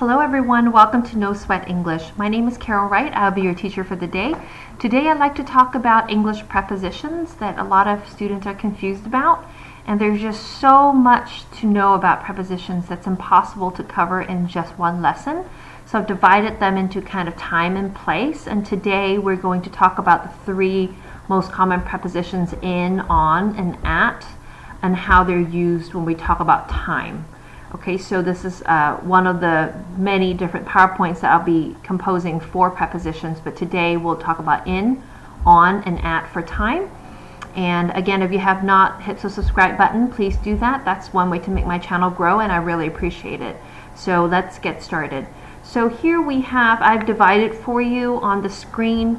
Hello everyone, welcome to No Sweat English. My name is Carol Wright. I'll be your teacher for the day. Today I'd like to talk about English prepositions that a lot of students are confused about. And there's just so much to know about prepositions that's impossible to cover in just one lesson. So I've divided them into kind of time and place. And today we're going to talk about the three most common prepositions in, on, and at, and how they're used when we talk about time. Okay, so this is one of the many different PowerPoints that I'll be composing for prepositions, but today we'll talk about in, on, and at for time. And again, if you have not hit the subscribe button, please do that. That's one way to make my channel grow, and I really appreciate it. So let's get started. So here we have, I've divided for you on the screen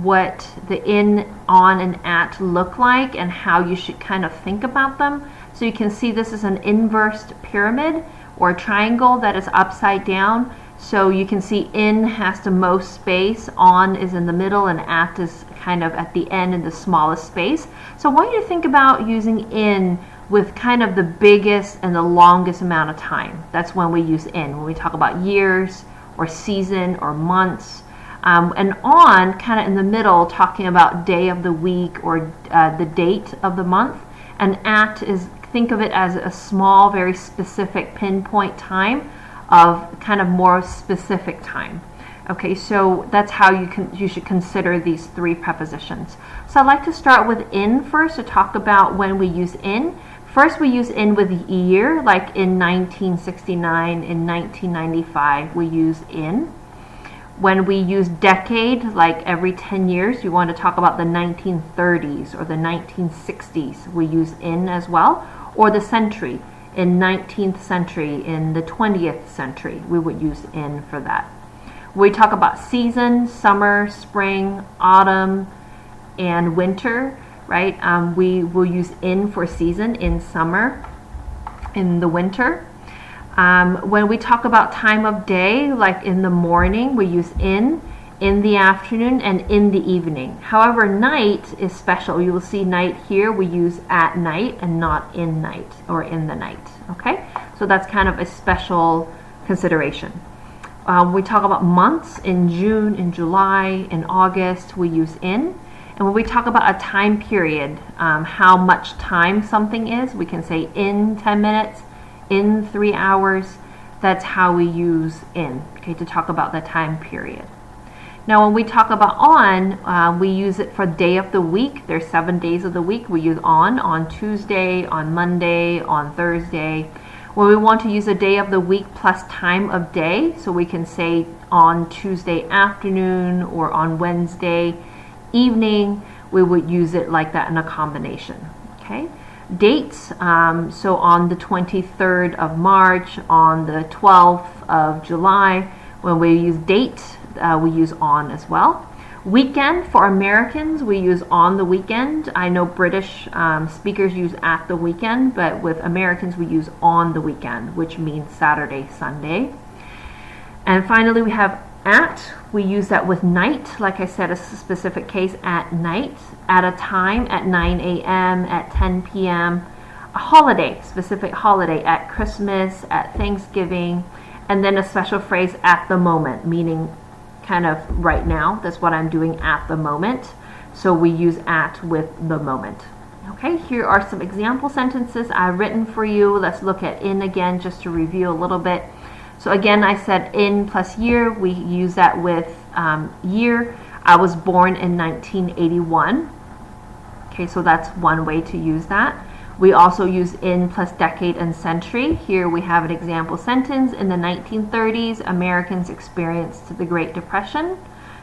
what the in, on, and at look like and how you should kind of think about them. So you can see this is an inverse pyramid or a triangle that is upside down. So you can see in has the most space, on is in the middle, and at is kind of at the end in the smallest space. So I want you to think about using in with kind of the biggest and the longest amount of time. That's when we use in, when we talk about years or season or months. And on, kind of in the middle, talking about day of the week or the date of the month. And at is, think of it as a small, very specific pinpoint time of kind of more specific time. Okay, so that's how you should consider these three prepositions. So I'd like to start with in first to talk about when we use in. First, we use in with year, like in 1969, in 1995, we use in. When we use decade, like every 10 years, you want to talk about the 1930s or the 1960s, we use in as well. Or the century, in 19th century, in the 20th century, we would use in for that. We talk about season, summer, spring, autumn, and winter, right? We will use in for season, in summer, in the winter. When we talk about time of day, like in the morning, we use in the afternoon, and in the evening. However, night is special. You will see night here, we use at night and not in night or in the night. Okay, so that's kind of a special consideration. We talk about months in June, in July, in August, we use in. And when we talk about a time period, how much time something is, we can say in 10 minutes, in 3 hours. That's how we use in, okay, to talk about the time period. Now when we talk about on, we use it for day of the week. There's 7 days of the week. We use on Tuesday, on Monday, on Thursday. When we want to use a day of the week plus time of day, so we can say on Tuesday afternoon or on Wednesday evening, we would use it like that in a combination. Okay. Dates, so on the 23rd of March, on the 12th of July, when we use date, we use on as well. Weekend, for Americans, we use on the weekend. I know British speakers use at the weekend, but with Americans we use on the weekend, which means Saturday, Sunday. And finally we have at. We use that with night, like I said, a specific case, at night, at a time, at 9 a.m., at 10 p.m. A holiday, specific holiday, at Christmas, at Thanksgiving, and then a special phrase, at the moment, meaning kind of right now. That's what I'm doing at the moment. So we use at with the moment. Okay, here are some example sentences I've written for you. Let's look at in again just to review a little bit. So again, I said in plus year. We use that with year. I was born in 1981. Okay, so that's one way to use that. We also use in plus decade and century. Here we have an example sentence. In the 1930s, Americans experienced the Great Depression.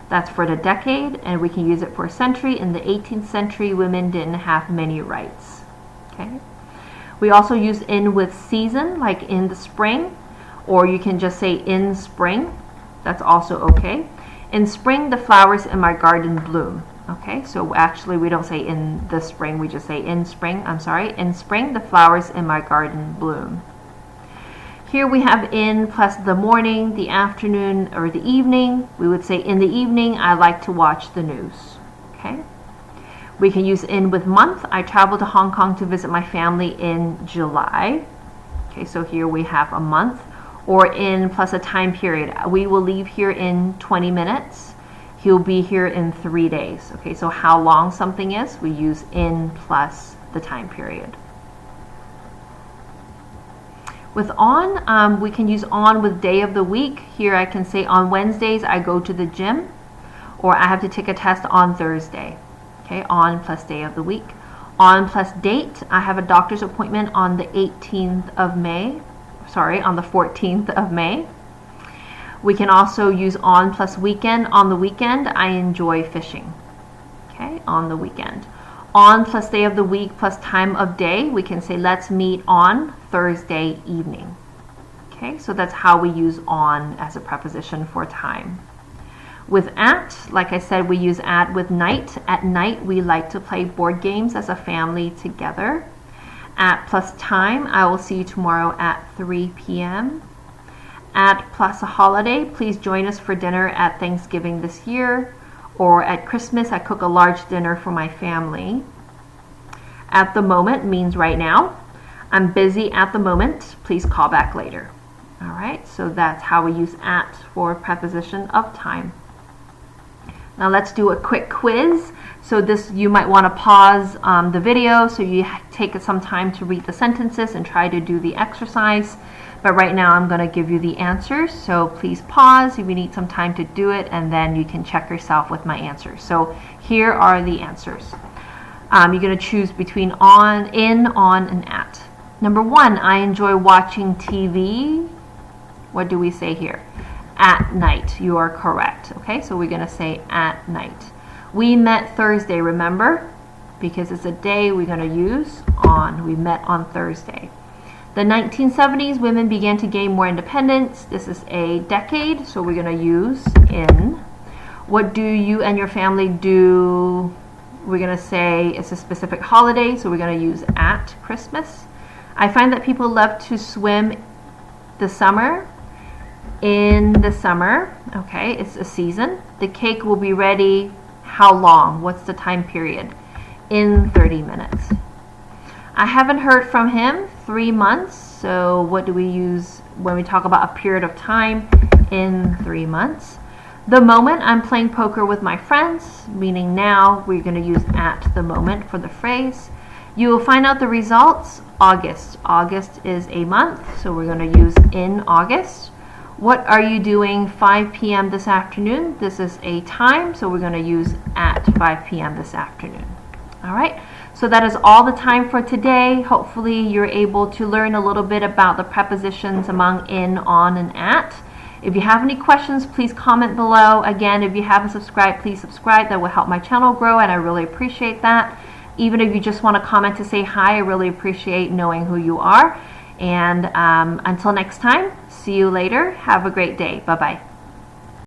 That's for the decade, and we can use it for a century. In the 18th century, women didn't have many rights. Okay. We also use in with season, like in the spring, or you can just say in spring. That's also okay. In spring, the flowers in my garden bloom. Okay, so actually we don't say in the spring, we just say in spring. I'm sorry, in spring the flowers in my garden bloom. Here we have in plus the morning, the afternoon, or the evening. We would say in the evening I like to watch the news. Okay, we can use in with month. I traveled to Hong Kong to visit my family in July. Okay, so here we have a month. or in plus a time period. We will leave here in 20 minutes. He'll be here in 3 days. Okay, so how long something is, we use in plus the time period. With on, we can use on with day of the week. Here I can say on Wednesdays I go to the gym, or I have to take a test on Thursday. Okay, on plus day of the week. On plus date, I have a doctor's appointment on the 18th of May. Sorry, on the 14th of May. We can also use on plus weekend. On the weekend, I enjoy fishing. Okay, on the weekend. On plus day of the week plus time of day, we can say let's meet on Thursday evening. Okay, so that's how we use on as a preposition for time. With at, like I said, we use at with night. At night, we like to play board games as a family together. At plus time, I will see you tomorrow at 3 p.m. At plus a holiday, please join us for dinner at Thanksgiving this year, or at Christmas, I cook a large dinner for my family. At the moment means right now. I'm busy at the moment, please call back later. All right, so that's how we use at for preposition of time. Now let's do a quick quiz. So this, you might want to pause the video so you take some time to read the sentences and try to do the exercise. But right now I'm going to give you the answers. So please pause if you need some time to do it, and then you can check yourself with my answers. So here are the answers. You're going to choose between on, in, on, and at. Number 1, I enjoy watching TV. What do we say here? At night. You are correct. Okay, so we're going to say at night. We met Thursday, remember? Because it's a day, we're going to use on. We met on Thursday. The 1970s, women began to gain more independence. This is a decade, so we're going to use in. What do you and your family do? We're going to say it's a specific holiday, so we're going to use at Christmas. I find that people love to swim the summer. In the summer, okay, it's a season. The cake will be ready how long? What's the time period? In 30 minutes. I haven't heard from him 3 months, so what do we use when we talk about a period of time? In 3 months. The moment, I'm playing poker with my friends, meaning now. We're going to use at the moment for the phrase. You will find out the results August. August is a month, so we're going to use in August. What are you doing 5 p.m. this afternoon? This is a time, so we're going to use at 5 p.m. this afternoon. All right, so that is all the time for today. Hopefully you're able to learn a little bit about the prepositions among in, on, and at. If you have any questions, please comment below. Again, if you haven't subscribed, please subscribe. That will help my channel grow, and I really appreciate that. Even if you just want to comment to say hi, I really appreciate knowing who you are. And until next time, see you later. Have a great day. Bye-bye.